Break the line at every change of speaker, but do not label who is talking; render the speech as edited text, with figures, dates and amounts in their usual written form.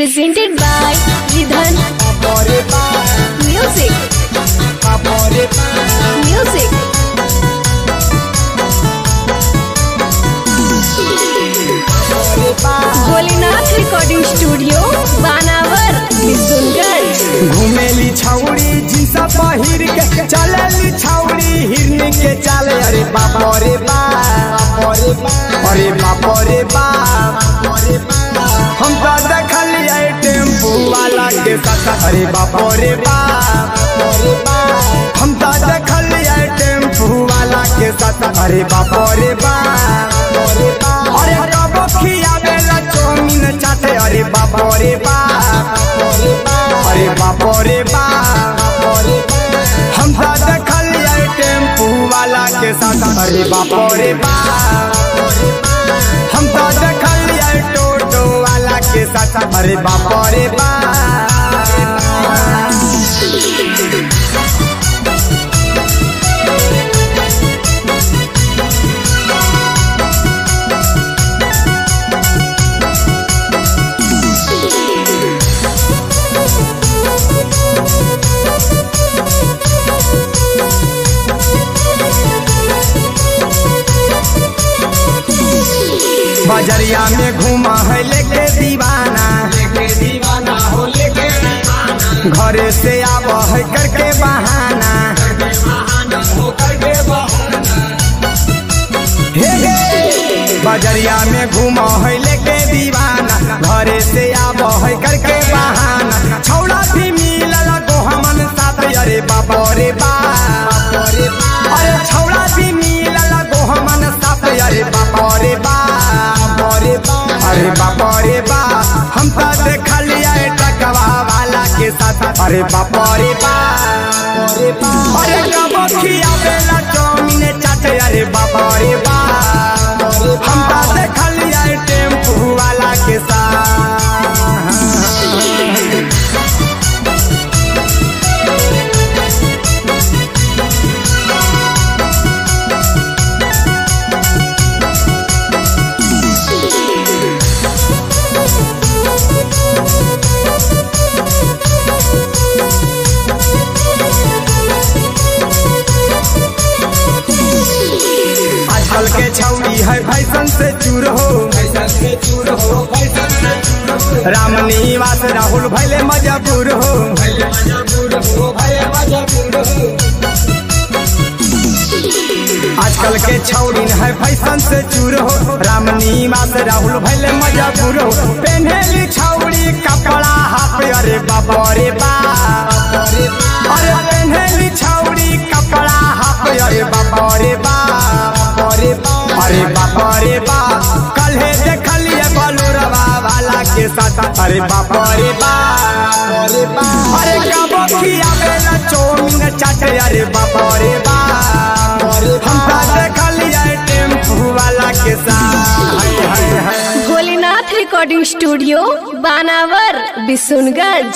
presented by Vidhan Music. Music. Bholenath recording studio बानावर बिशुनगंज।
घूमेली छौड़ी जींसा पहिर के चलेली छौड़ी हिरनी के चाले। अरे बाप रे बाप, अरे बाप रे बाप, हम तो देखलिए टेम्पू वाला के साथ। अरे बाप रे बाप, हम तो देखलिए टेम्पू वाला के साथ। अरे बाप रे बाप, अरे कबो खियावेला चौमिन चाटे। अरे बाप रे बाप, अरे बाप रे बाप, हम तो देखलिए टेम्पू वाला के साथ। अरे बाप रे बाप, हम तो देखलिए टोटो वाला के साथ। अरे बाप रे बाप। बजरिया में घूमा है लेके दीवाना, घरे से आब है करके बहाना। हे हे बजरिया में घूमा है लेके दीवाना, घरे से आब है करके बहाना। छौड़ा भी मिलल गोहमन साथ। अरे बाप रे बाप, अरे छौड़ा भी मिलल गोहमन साथ। अरे बाप रे बाप, अरे बाप रे बाप, हम तो देखलिए टकवा वाला के साथ। अरे बाप रे बाप, अरे कबो खियावेला चौमिन चाटे। अरे बाप रे बाप, हम तो देखलिए टेम्पू वाला के साथ। आजकल के छौड़ी है फैशन से चूर हो, राम निवास राहुल भैले मजबूर हो। आजकल के छौड़ी है फैशन से चूर हो, राम निवास राहुल भैले मजबूर हो। पहनेली छौड़ी कपड़ा हाफ। अरे बाप रे बाप, अरे पहनेली छौड़ी कपड़ा हाफ। अरे बाप रे बाप, अरे बाप रे बाप, कल्हे देखलिए बलुरवा वाला के साथ। अरे बाप रे बाप, अरे कबो खियावेला चौमिन चाटे। अरे बाप रे बाप, हम तो देखलिए टेम्पू वाला के साथ।
भोलेनाथ रिकॉर्डिंग स्टूडियो बानावर बिशुनगंज।